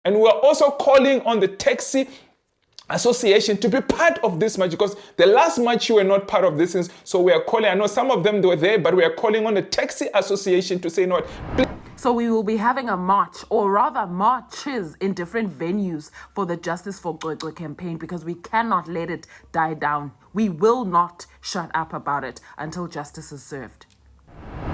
And we're also calling on the taxi association to be part of this march, because the last march you were not part of this. So we are calling, I know some of them they were there, but we are calling on the taxi association to say, no, please. So we will be having a march, or rather marches, in different venues for the Justice for Cwecwe campaign, because we cannot let it die down. We will not shut up about it until justice is served.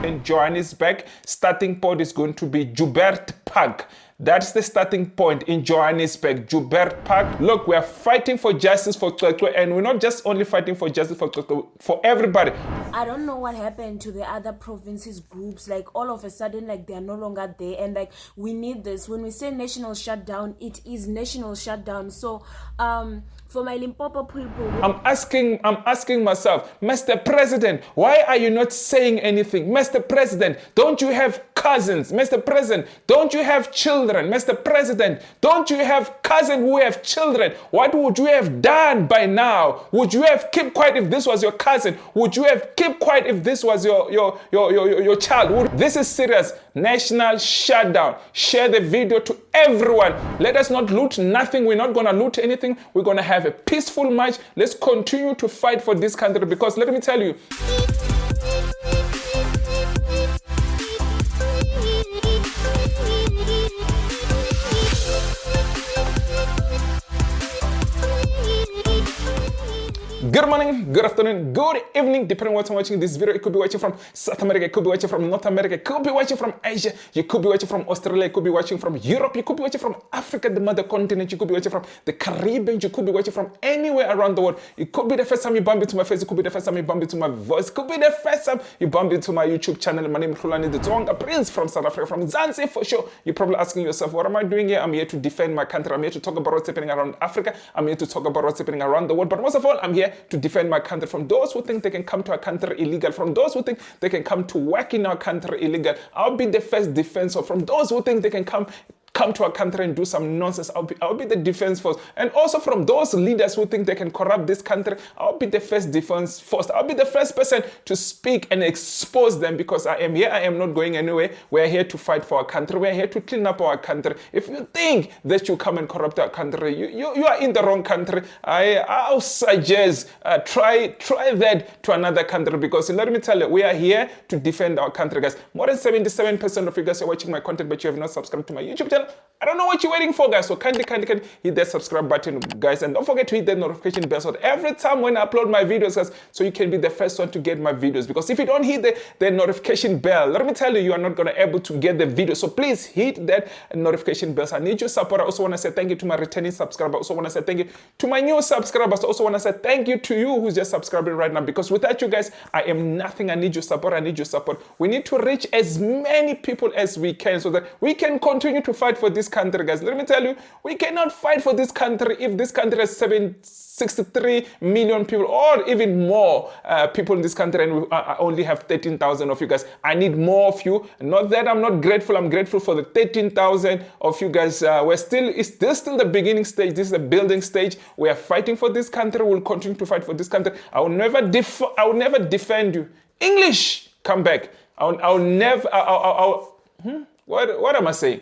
In Johannesburg, starting point is going to be Joubert Park. That's the starting point in Johannesburg, Joubert Park. Look, we are fighting for justice for Cwecwe, and we're not just only fighting for justice for Cwecwe, for everybody. I don't know what happened to the other provinces groups. Like all of a sudden, like they are no longer there, and like we need this. When we say national shutdown, it is national shutdown. So, for my Limpopo people, I'm asking myself, Mr. President, why are you not saying anything? Mr. President, don't you have cousins? Mr. President, don't you have children? Mr. President, don't you have cousins who have children? What would you have done by now? Would you have kept quiet if this was your cousin? Would you have kept quiet if this was your child? This is serious. National shutdown. Share the video to everyone. Let us not loot nothing. We're not going to loot anything. We're going to have a peaceful march. Let's continue to fight for this country, because let me tell you, good morning, good afternoon, good evening, depending on what you're watching this video. You could be watching from South America, you could be watching from North America, you could be watching from Asia, you could be watching from Australia, you could be watching from Europe, you could be watching from Africa, the mother continent, you could be watching from the Caribbean, you could be watching from anywhere around the world. It could be the first time you bump into my face, it could be the first time you bump into my voice, it could be the first time you bump into my YouTube channel. My name is Hlulani, the Tsonga Prince from South Africa, from Zanzibar for sure. You're probably asking yourself, what am I doing here? I'm here to defend my country. I'm here to talk about what's happening around Africa. I'm here to talk about what's happening around the world. But most of all, I'm here to defend my country from those who think they can come to our country illegal, from those who think they can come to work in our country illegal. I'll be the first defensor. From those who think they can come to our country and do some nonsense, I'll be the defense force. And also from those leaders who think they can corrupt this country, I'll be the first defense force. I'll be the first person to speak and expose them, because I am here. I am not going anywhere. We're here to fight for our country. We're here to clean up our country. If you think that you come and corrupt our country, you are in the wrong country. I'll suggest try that to another country, because let me tell you, we are here to defend our country, guys. More than 77% of you guys are watching my content, but you have not subscribed to my YouTube channel. I don't know what you're waiting for, guys. So kindly hit that subscribe button, guys, and don't forget to hit that notification bell so that every time when I upload my videos, guys, so you can be the first one to get my videos. Because if you don't hit the notification bell, let me tell you, you are not going to be able to get the video. So please hit that notification bell. So I need your support. I also want to say thank you to my returning subscribers. I also want to say thank you to my new subscribers. I also want to say thank you to you who's just subscribing right now, because without you guys, I am nothing. I need your support. I need your support. We need to reach as many people as we can so that we can continue to fight for this country, guys. Let me tell you, we cannot fight for this country if this country has 63 million people, or even more people in this country, and I only have 13,000 of you guys. I need more of you. Not that I'm not grateful. I'm grateful for the 13,000 of you guys. It's still the beginning stage. This is the building stage. We are fighting for this country. We'll continue to fight for this country. I will never defend you. English, come back. What am I saying?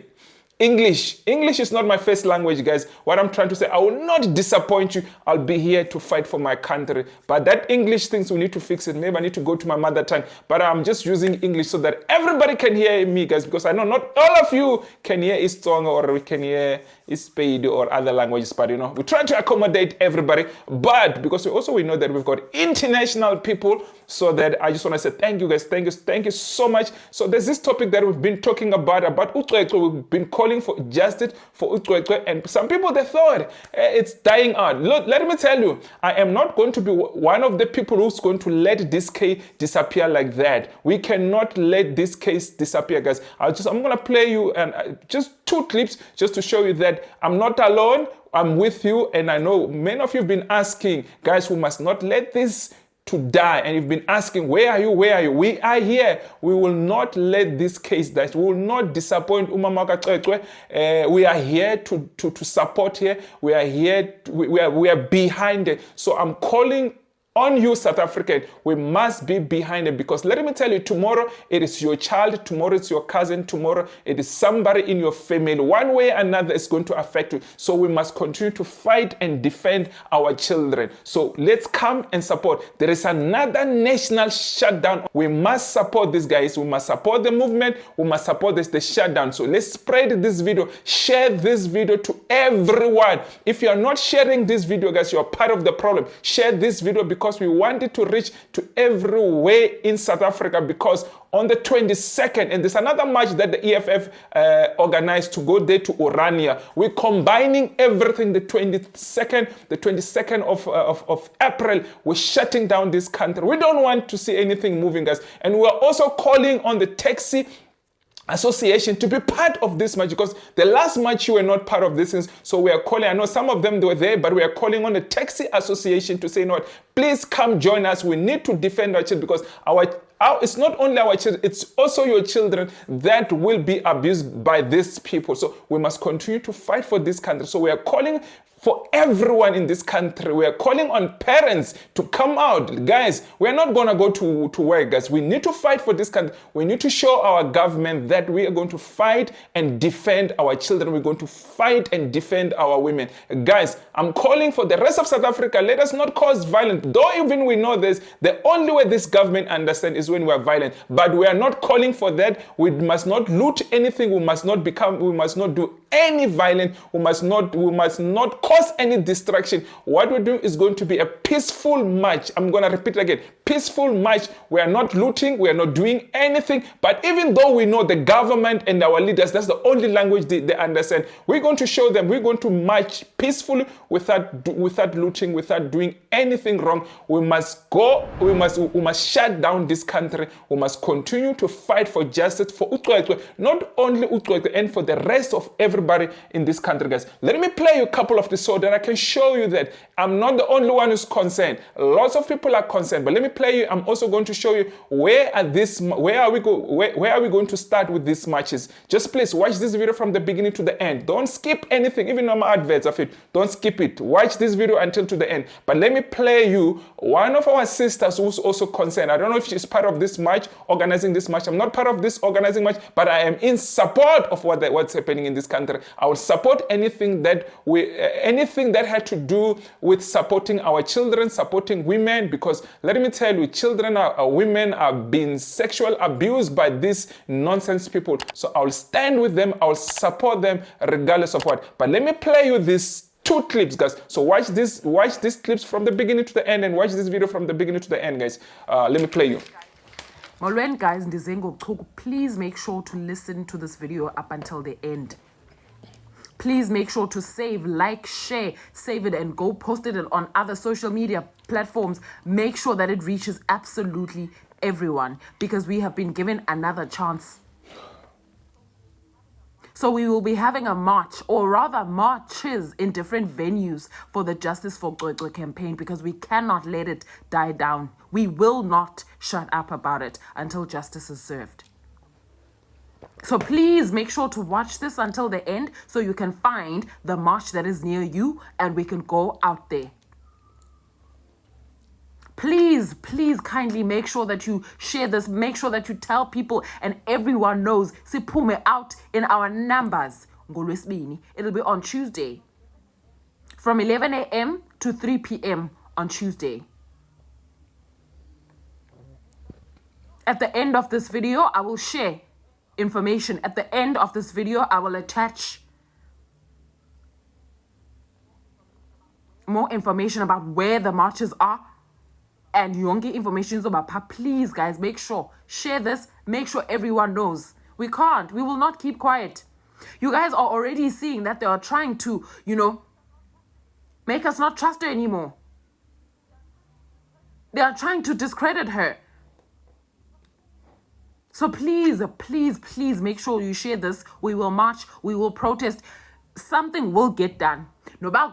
English is not my first language, guys. What I'm trying to say, I will not disappoint you. I'll be here to fight for my country. But that English things, we need to fix it. Maybe I need to go to my mother tongue. But I'm just using English so that everybody can hear me, guys, because I know not all of you can hear Tsonga, or we can hear Spade or other languages. But we try to accommodate everybody. But because we know that we've got international people, so that I just want to say thank you, guys. Thank you so much. So there's this topic that we've been talking about Cwecwe. We've been calling for justice for Cwecwe, and some people, they thought it's dying out. Look, let me tell you, I am not going to be one of the people who's going to let this case disappear like that. We cannot let this case disappear, guys. I'm going to play you just 2 clips just to show you that I'm not alone. I'm with you, and I know many of you have been asking, guys, we must not let this to die, and you've been asking, where are you? We are here. We will not let this case die. We will not disappoint Umama Cwecwe. We are here to support here. We are here. We are behind it. So I'm calling on you, South African. We must be behind it, because let me tell you, tomorrow it is your child, tomorrow it's your cousin, tomorrow it is somebody in your family. One way or another is going to affect you. So we must continue to fight and defend our children. So let's come and support. There is another national shutdown. We must support these guys. We must support the movement. We must support the shutdown. So let's spread this video. Share this video to everyone. If you are not sharing this video, guys, you are part of the problem. Share this video, because we want it to reach to everywhere in South Africa, because on the 22nd, and there's another march that the EFF organized to go there to Orania. We're combining everything. The 22nd of April, we're shutting down this country. We don't want to see anything moving, guys. And we're also calling on the taxi association to be part of this march, because the last march you were not part of this things. So we are calling, I know some of them were there, but we are calling on the taxi association to say, no, please come join us. We need to defend our children, because it's not only our children, it's also your children that will be abused by these people. So we must continue to fight for this country. So we are calling for everyone in this country. We are calling on parents to come out. Guys, we're not going to go to work, guys. We need to fight for this country. We need to show our government that we are going to fight and defend our children. We're going to fight and defend our women. Guys, I'm calling for the rest of South Africa. Let us not cause violence. Though even we know this, the only way this government understands is when we are violent. But we are not calling for that. We must not loot anything. We must not do any violence. We must not cause any distraction. What we do is going to be a peaceful march. I'm going to repeat it again. Peaceful march. We are not looting. We are not doing anything. But even though we know the government and our leaders, that's the only language they understand, we're going to show them we're going to march peacefully without looting, without doing anything wrong. We must shut down this country. We must continue to fight for justice for Cwecwe, not only Cwecwe, and for the rest of everybody in this country, guys. Let me play you a couple of the so that I can show you that I'm not the only one who's concerned. Lots of people are concerned, but let me play you. I'm also going to show you where are we going to start with these matches. Just please watch this video from the beginning to the end. Don't skip anything, even on my adverts of it. Don't skip it. Watch this video until to the end. But let me play you one of our sisters who's also concerned. I don't know if she's part of this match, organizing this match. I'm not part of this organizing match, but I am in support of what's happening in this country. I will support anything that had to do with supporting our children, supporting women, because let me tell you, women are being sexual abused by these nonsense people. So I'll stand with them, I'll support them regardless of what. But let me play you these two clips, guys. So watch these clips from the beginning to the end, and watch this video from the beginning to the end, guys. Let me play you. Molweni, guys, please make sure to listen to this video up until the end. Please make sure to save, like, share, save it, and go post it on other social media platforms. Make sure that it reaches absolutely everyone, because we have been given another chance. So we will be having a march, or rather marches, in different venues for the Justice for Cwecwe campaign, because we cannot let it die down. We will not shut up about it until justice is served. So please make sure to watch this until the end so you can find the march that is near you and we can go out there. Please kindly make sure that you share this. Make sure that you tell people and everyone knows. Siphume out in our numbers. It'll be on Tuesday from 11 a.m. to 3 p.m. on Tuesday. At the end of this video, I will share information. At the end of this video, I will attach more information about where the marches are and yonke information about. Please, guys, make sure, share this, make sure everyone knows. We will not keep quiet. You guys are already seeing that they are trying to, make us not trust her anymore. They are trying to discredit her. So please make sure you share this. We will march, we will protest. Something will get done. But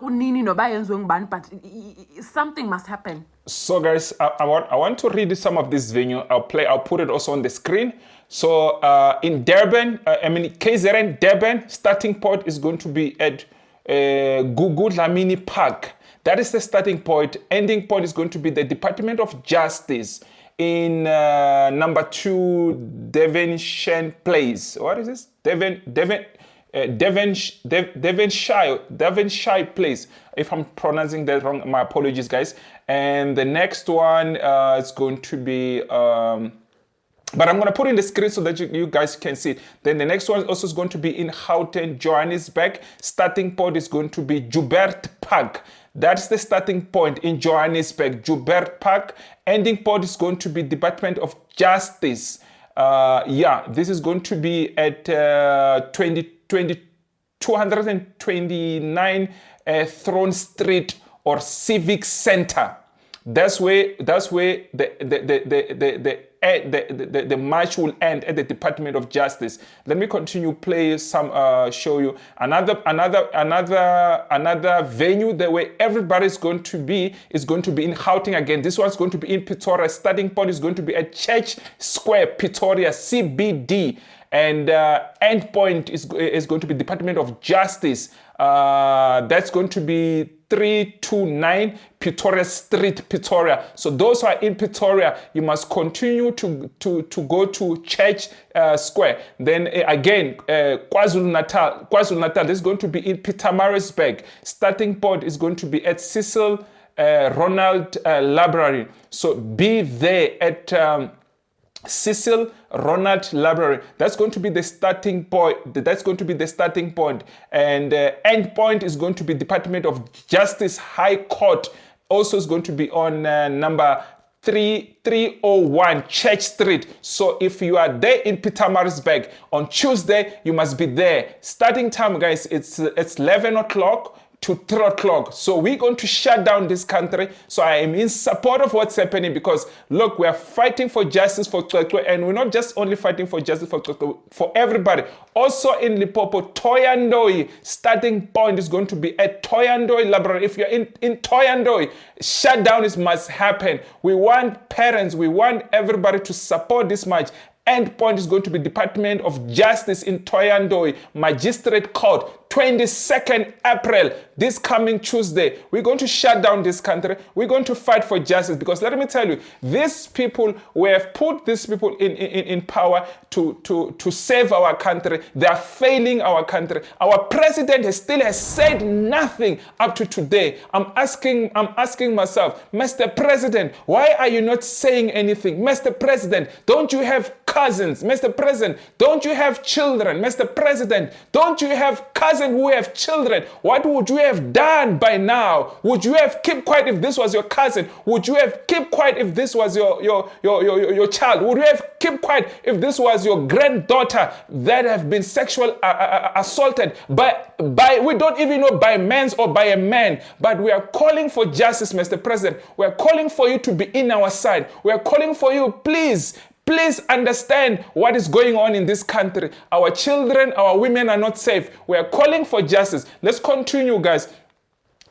something must happen. So guys, I want to read some of this venue. I'll put it also on the screen. So in Durban, KZN Durban, starting point is going to be at Gugu Dlamini Park. That is the starting point. Ending point is going to be the Department of Justice in number 2 Devonshire Place. What is this? Devonshire Place. If I'm pronouncing that wrong, my apologies, guys. And the next one is going to be, but I'm going to put in the screen so that you guys can see it. Then the next one also is going to be in Gauteng, Johannesburg. Starting point is going to be Joubert Park. That's the starting point in Johannesburg, Joubert Park. Ending point is going to be Department of Justice. This is going to be at 229 Throne Street or Civic Center. That's where the march will end at the Department of Justice. Let me continue play some show you another venue that where everybody is going to be in Gauteng again. This one's going to be in Pretoria. Starting point is going to be at Church Square, Pretoria CBD, and end point is going to be Department of Justice. That's going to be 329 Pretoria Street, Pretoria. So those who are in Pretoria, you must continue to go to Church Square. Then again, KwaZulu-Natal, this is going to be in Pietermaritzburg. Starting point is going to be at Cecil Ronald Library. So be there at Cecil Ronald Library. That's going to be the starting point. And end point is going to be Department of Justice High Court. Also is going to be on number 301 Church Street. So if you are there in Pietermaritzburg on Tuesday, you must be there. Starting time, guys, it's 11 o'clock to 3 o'clock. So we're going to shut down this country. So I am in support of what's happening because, look, we are fighting for justice for Cwecwe, and we're not just only fighting for justice for Cwecwe, for everybody. Also in Limpopo, Thohoyandou, starting point is going to be at Thohoyandou Library. If you're in Thohoyandou, shutdown must happen. We want parents, we want everybody to support this march. End point is going to be Department of Justice in Thohoyandou, Magistrate Court, 22nd April, this coming Tuesday. We're going to shut down this country. We're going to fight for justice because let me tell you, these people, we have put these people in power to save our country. They are failing our country. Our president still has said nothing up to today. I'm asking myself, Mr. President, why are you not saying anything? Mr. President, don't you have cousins? Mr. President, don't you have children? Mr. President, don't you have cousins who have children? What would you have done by now? Would you have kept quiet if this was your cousin? Would you have kept quiet if this was your child? Would you have kept quiet if this was your granddaughter that have been sexually assaulted by we don't even know by men or by a man, but we are calling for justice, Mr. President. We are calling for you to be in our side. We are calling for you, please understand what is going on in this country. Our children, our women are not safe. We are calling for justice. Let's continue, guys.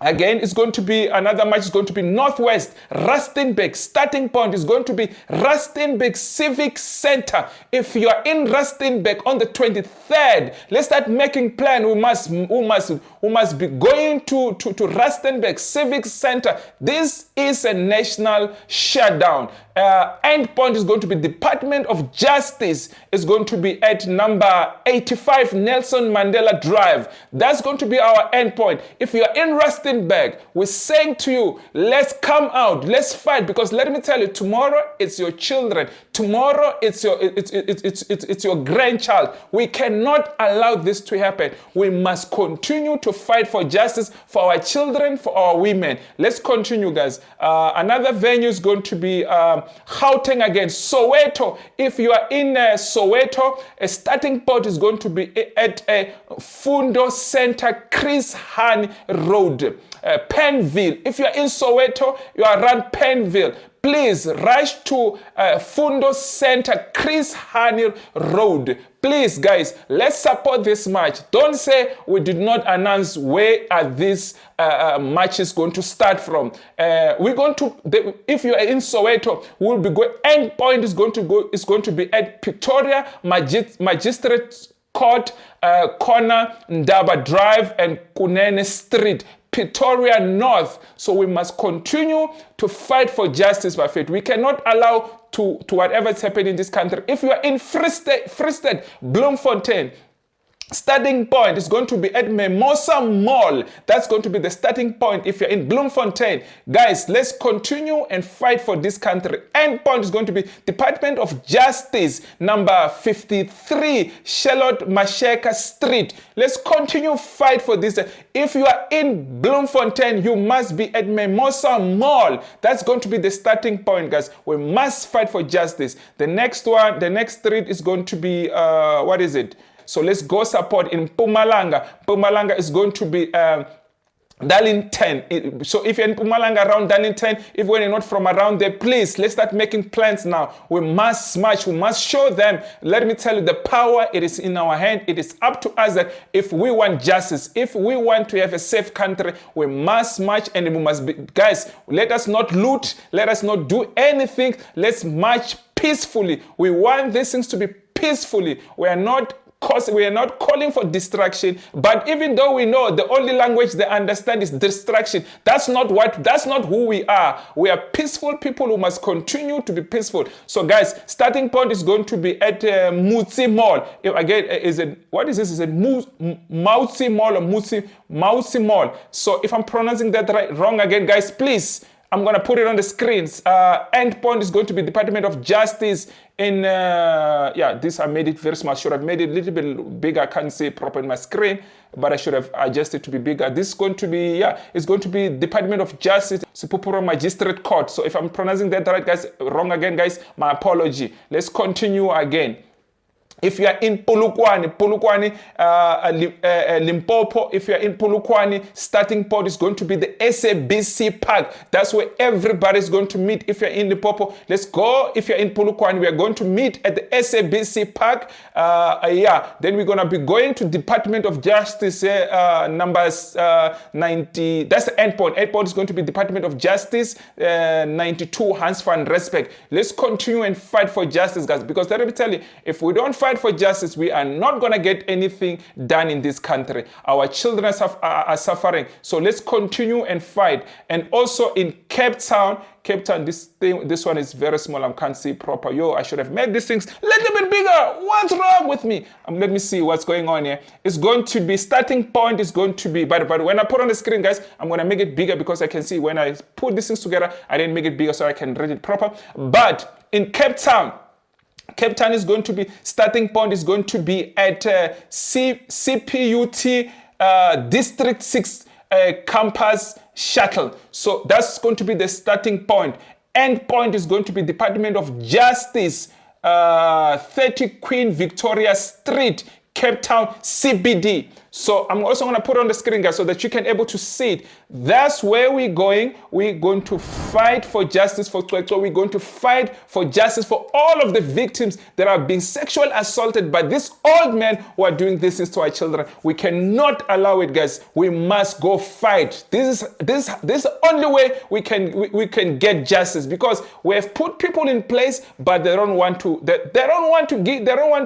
Again, it's going to be another match. It's going to be Northwest Rustenburg. Starting point is going to be Rustenburg Civic Center. If you are in Rustenburg on the 23rd, let's start making plan. We must be going to Rustenburg Civic Center. This is a national shutdown. End point is going to be Department of Justice. Is going to be at number 85 Nelson Mandela Drive. That's going to be our end point. If you are in Rustenburg, we're saying to you, let's come out, let's fight, because let me tell you, tomorrow it's your children, tomorrow it's your grandchild. We cannot allow this to happen. We must continue to fight for justice for our children, for our women. Let's continue, guys. Another venue is going to be Gauteng again, Soweto. If you are in Soweto, a starting point is going to be at Fundo Center, Chris Hani Road, Penville. If you are in Soweto, you are around Penville. Please rush to Fundo Center, Chris Hani Road. Please, guys, let's support this march. Don't say we did not announce where are these marches going to start from. We're going to, if you are in Soweto, we'll be going. End point is going to be at Pretoria Magistrate Court, corner Ndaba Drive and Kunene Street. Pretoria North. So we must continue to fight for justice by faith. We cannot allow to whatever is happening in this country. If you are in Free State, Bloemfontein, starting point is going to be at Mimosa Mall. That's going to be the starting point if you're in Bloemfontein. Guys, let's continue and fight for this country. End point is going to be Department of Justice, number 53, Charlotte Masheka Street. Let's continue fight for this. If you are in Bloemfontein, you must be at Mimosa Mall. That's going to be the starting point, guys. We must fight for justice. The next one, the next street is going to be, what is it? So let's go support in Mpumalanga. Mpumalanga is going to be Darlington. So if you're in Mpumalanga around Darlington, if you're not from around there, please, let's start making plans now. We must march. We must show them. Let me tell you, the power, it is in our hand. It is up to us that if we want justice, if we want to have a safe country, we must march and we must be, guys, let us not loot. Let us not do anything. Let's march peacefully. We want these things to be peacefully. We are not calling for distraction, but even though we know the only language they understand is distraction, that's not who we are. We are peaceful people who must continue to be peaceful. So guys, starting point is going to be at Mutsi Mall. What is this? Is it Mutsi Mall or Mutsi Mall? So if I'm pronouncing that wrong again, guys, please, I'm going to put it on the screens. End point is going to be Department of Justice in, this I made it very small. I should have made it a little bit bigger. I can't see it proper in my screen, but I should have adjusted to be bigger. This is going to be, it's going to be Department of Justice, Sipupuro Magistrate Court. So if I'm pronouncing that right, guys, wrong again, guys, my apology. Let's continue again. If you are in Polokwane, Limpopo, if you are in Polokwane, starting point is going to be the SABC Park. That's where everybody is going to meet. If you're in Limpopo, let's go. If you're in Polokwane, we are going to meet at the SABC Park. Then we're going to be going to Department of Justice, numbers 90. That's the end point. End point is going to be Department of Justice, 92, Hans van Respect. Let's continue and fight for justice, guys, because let me tell you, if we don't fight for justice, we are not going to get anything done in this country. Our children are suffering. So let's continue and fight. And also in Cape Town, this one is very small. I can't see proper. I should have made these things a little bit bigger. What's wrong with me? Let me see what's going on here. It's going to be, starting point is going to be, but when I put on the screen, guys, I'm going to make it bigger because I can see when I put these things together, I didn't make it bigger so I can read it proper. But in Cape Town is going to be, starting point is going to be at CPUT District 6 Campus Shuttle. So that's going to be the starting point. End point is going to be Department of Justice, 30 Queen Victoria Street, Cape Town CBD. So I'm also going to put on the screen, guys, so that you can able to see it. That's where we're going. We're going to fight for justice for Cwecwe. We're going to fight for justice for all of the victims that are being sexually assaulted by these old men who are doing this to our children. We cannot allow it, guys. We must go fight. This is the only way we can get justice, because we have put people in place, but they don't want to. They don't want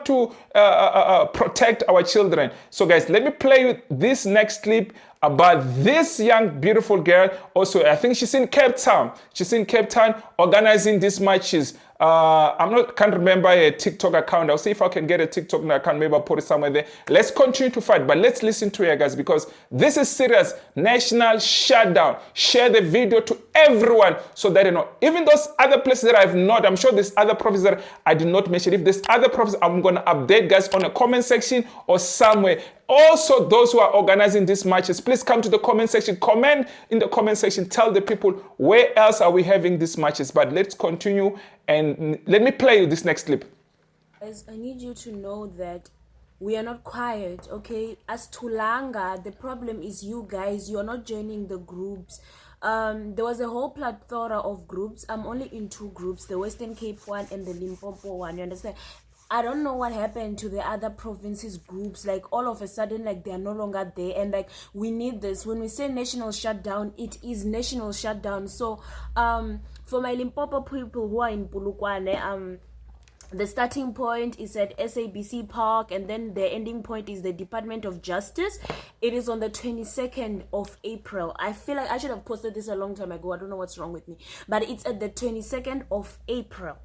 to protect our children. So, guys, let me play with this next clip about this young, beautiful girl. Also, I think she's in Cape Town. She's in Cape Town organizing these matches. Can't remember a TikTok account. I'll see if I can get a TikTok account. Maybe I'll put it somewhere there. Let's continue to fight, but let's listen to her, guys, because this is serious. National shutdown. Share the video to everyone so that you know. Even those other places that I've not, I'm sure there's other prophets that I did not mention. If there's other prophets, I'm going to update, guys, on a comment section or somewhere. Also, those who are organizing these matches, please come to the comment section. Comment in the comment section. Tell the people where else are we having these matches. But let's continue and let me play you this next clip. Guys, I need you to know that we are not quiet, okay? As Tulanga, the problem is you guys. You're not joining the groups. There was a whole plethora of groups. I'm only in 2 groups, the Western Cape one and the Limpopo one. You understand? I don't know what happened to the other provinces groups. Like, all of a sudden, like, they're no longer there. And, like, we need this. When we say national shutdown, it is national shutdown. So, for my Limpopo people who are in Polokwane, The starting point is at SABC Park, and then the ending point is the Department of Justice. It is on the 22nd of April. I feel like I should have posted this a long time ago. I don't know what's wrong with me. But it's at the 22nd of April.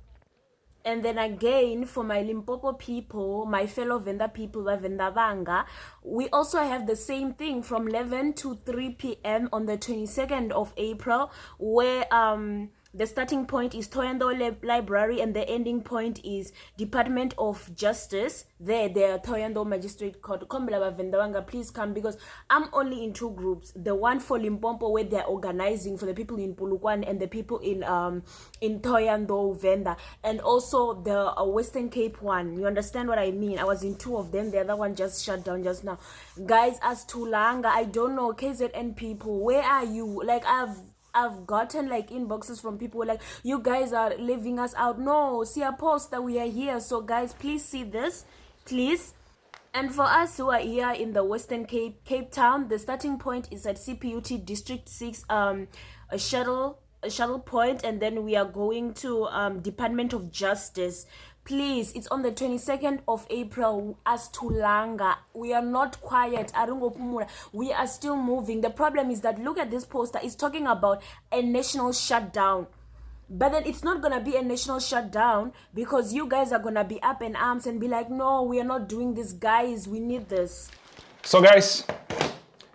And then again, for my Limpopo people, my fellow Venda people, Vendavanga, we also have the same thing from 11 to 3 p.m. on the 22nd of April, where the starting point is Thoyando Library and the ending point is Department of Justice. There, Thoyando Magistrate Court. Vendavanga, please come, because I'm only in two groups. The one for Limpopo, where they're organizing for the people in POLOKWANE and the people in Thoyando Venda, and also the Western Cape one. You understand what I mean? I was in two of them. The other one just shut down just now. Guys, as to Langa, I don't know, KZN people, where are you? Like, I've gotten like inboxes from people like, you guys are leaving us out. No, see a post that we are here. So guys, please see this, please. And for us who are here in the Western Cape Town, the starting point is at CPUT District 6, a shuttle point, and then we are going to Department of Justice. Please, it's on the 22nd of April. As to Langa, we are not quiet. We are still moving. The problem is that, look at this poster. It's talking about a national shutdown. But then it's not going to be a national shutdown, because you guys are going to be up in arms and be like, no, we are not doing this, guys. We need this. So guys,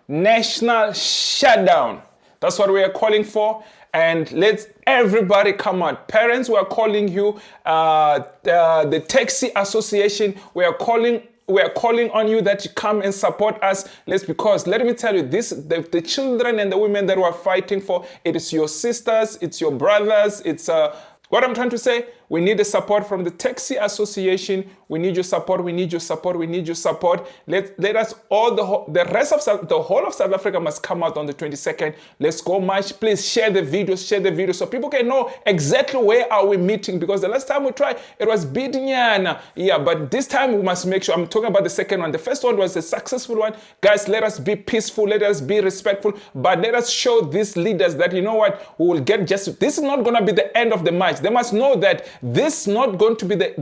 national shutdown. That's what we are calling for. And let's everybody come out. Parents, we are calling you. The Taxi Association, we are calling on you that you come and support us. Because let me tell you, the children and the women that we are fighting for, it is your sisters, it's your brothers, it's what I'm trying to say. We need the support from the Taxi Association. We need your support. We need your support. We need your support. Let us all, the whole of South Africa must come out on the 22nd. Let's go march. Please share the videos so people can know exactly where are we meeting, because the last time we tried, it was Bidinyana. Yeah, but this time we must make sure. I'm talking about the second one. The first one was a successful one. Guys, let us be peaceful. Let us be respectful. But let us show these leaders that, you know what, we will get justice. This is not going to be the end of the march. They must know that this is not going to be the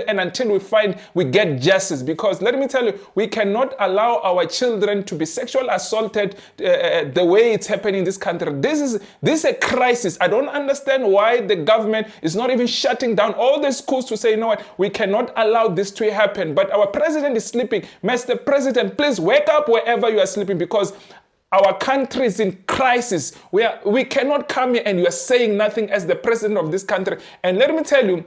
end until we get justice. Because let me tell you, we cannot allow our children to be sexually assaulted the way it's happening in this country. This is a crisis. I don't understand why the government is not even shutting down all the schools to say, you know what, we cannot allow this to happen. But our president is sleeping. Mr. President, please wake up wherever you are sleeping, because our country is in crisis. We cannot come here and you are saying nothing as the president of this country. And let me tell you,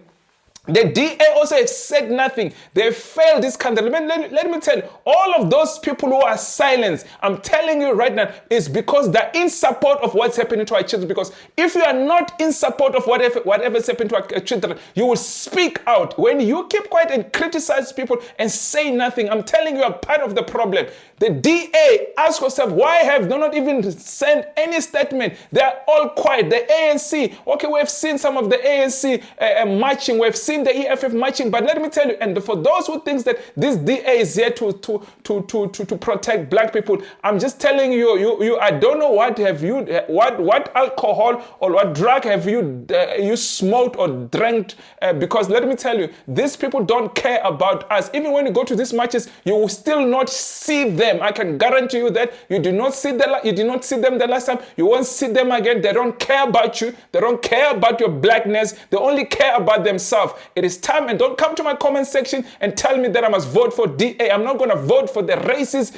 the DA also have said nothing. They failed this country. Let me tell you, all of those people who are silenced, I'm telling you right now, is because they're in support of what's happening to our children. Because if you are not in support of whatever's happening to our children, you will speak out. When you keep quiet and criticize people and say nothing, I'm telling you, are part of the problem. The DA, ask yourself, why have they not even sent any statement? They are all quiet. The ANC, okay, we've seen some of the ANC marching. We've seen the EFF marching. But let me tell you, and for those who think that this DA is here to protect black people, I'm just telling you, I don't know what alcohol or what drug have you smoked or drank, because let me tell you, these people don't care about us. Even when you go to these marches, you will still not see them. I can guarantee you that you did not see them the last time. You won't see them again. They don't care about you. They don't care about your blackness. They only care about themselves. It is time, and don't come to my comment section and tell me that I must vote for DA. I'm not going to vote for the racist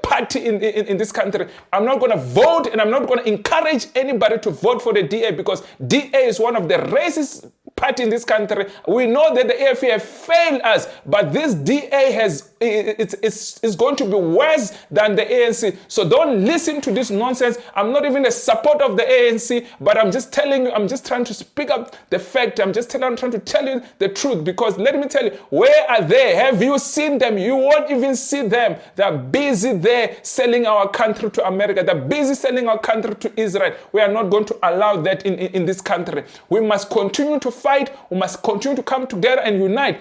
party in this country. I'm not going to vote, and I'm not going to encourage anybody to vote for the DA, because DA is one of the racist party in this country. We know that the AFE have failed us, but this DA it's going to be worse than the ANC. So don't listen to this nonsense. I'm not even a supporter of the ANC, but I'm just telling you, I'm just trying to speak up the fact. I'm trying to tell you the truth, because let me tell you, where are they? Have you seen them? You won't even see them. They're busy there selling our country to America. They're busy selling our country to Israel. We are not going to allow that in this country. We must continue to fight. We must continue to come together and unite.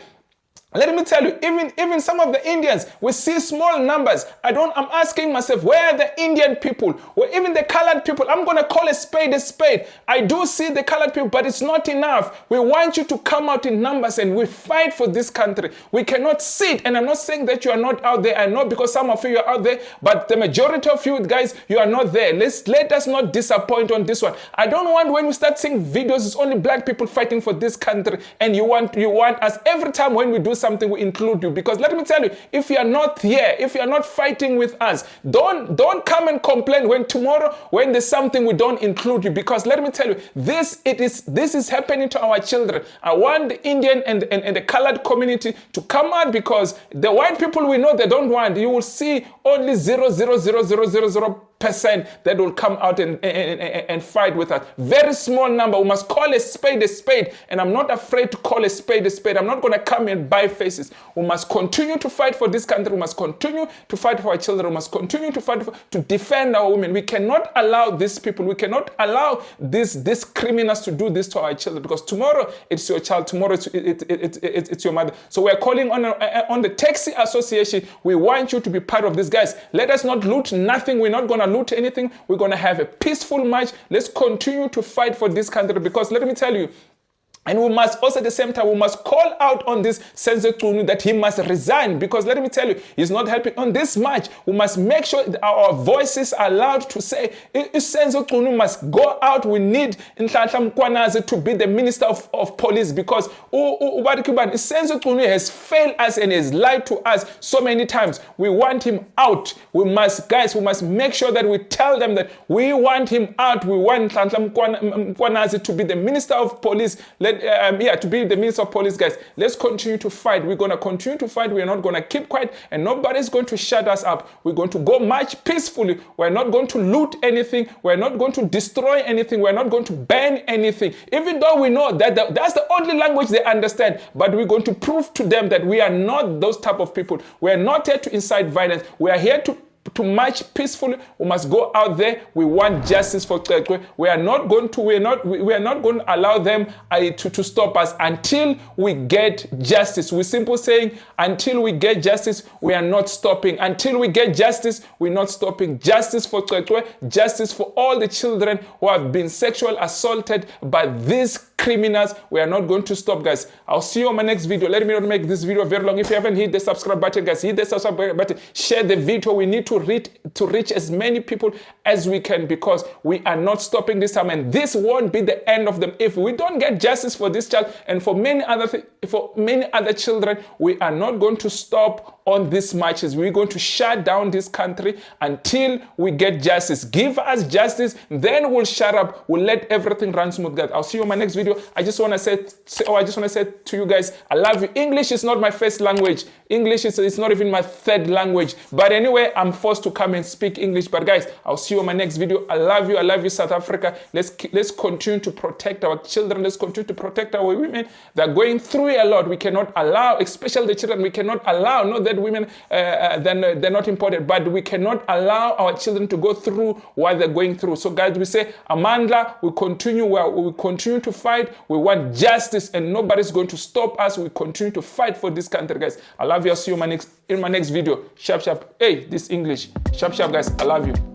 Let me tell you, even some of the Indians, we see small numbers. I'm asking myself, where are the Indian people? Or even the colored people? I'm going to call a spade a spade. I do see the colored people, but it's not enough. We want you to come out in numbers and we fight for this country. We cannot sit, and I'm not saying that you are not out there. I know because some of you are out there, but the majority of you guys, you are not there. Let us not disappoint on this one. I don't want when we start seeing videos, it's only black people fighting for this country, and you want us every time when we do something, we include you. Because let me tell you, if you are not here, if you are not fighting with us, don't come and complain when tomorrow, when there's something, we don't include you. Because let me tell you, this is happening to our children. I want the Indian and the colored community to come out, because the white people, we know they don't want. You will see only 0.00000% that will come out and fight with us. Very small number. We must call a spade, and I'm not afraid to call a spade. I'm not going to come and buy faces. We must continue to fight for this country. We must continue to fight for our children. We must continue to fight to defend our women. We cannot allow these people, we cannot allow these criminals to do this to our children, because tomorrow it's your child, tomorrow it's your mother. So we're calling on the Taxi Association. We want you to be part of this, guys. Let us not loot nothing. We're not going to loot anything. We're going to have a peaceful march. Let's continue to fight for this country, because let me tell you, and we must also at the same time, we must call out on this Senzo Mchunu that he must resign, because let me tell you, he's not helping on this march. We must make sure that our voices are allowed to say, Senzo Mchunu must go out. We need Nhlanhla Mkhwanazi to be the Minister of Police, because Senzo Mchunu has failed us and has lied to us so many times. We want him out. We must make sure that we tell them that we want him out. We want Nhlanhla Mkhwanazi to be the Minister of Police. To be the Minister of Police, guys. Let's continue to fight. We're going to continue to fight. We're not going to keep quiet, and nobody's going to shut us up. We're going to go march peacefully. We're not going to loot anything. We're not going to destroy anything. We're not going to ban anything, even though we know that that's the only language they understand. But we're going to prove to them that we are not those type of people. We're not here to incite violence. We are here to march peacefully. We must go out there. We want justice for Cwecwe. We are not going to allow them to stop us until we get justice. We're simply saying, until we get justice, we are not stopping. Until we get justice, we're not stopping. Justice for Cwecwe, justice for all the children who have been sexually assaulted by these criminals. We are not going to stop, guys. I'll see you on my next video. Let me not make this video very long. If you haven't hit the subscribe button, guys, hit the subscribe button. Share the video. We need to reach as many people as we can, because we are not stopping this time, and this won't be the end of them. If we don't get justice for this child and for many other children, we are not going to stop on these marches. We're going to shut down this country until we get justice. Give us justice, then we'll shut up. We'll let everything run smooth, guys. I'll see you in my next video. I just want to say to you guys, I love you. English is not my first language. English is not even my third language. But anyway, I'm forced to come and speak English. But guys, I'll see you in my next video. I love you. I love you, South Africa. Let's continue to protect our children. Let's continue to protect our women. They're going through a lot. We cannot allow, especially the children, we cannot allow, not that women, they're not important, but we cannot allow our children to go through what they're going through. So guys, we say, Amandla, we continue to fight. We want justice, and nobody's going to stop us. We continue to fight for this country, guys. I love you. I'll see you in my next video. Sharp. Hey, this English. Sharp, guys. I love you.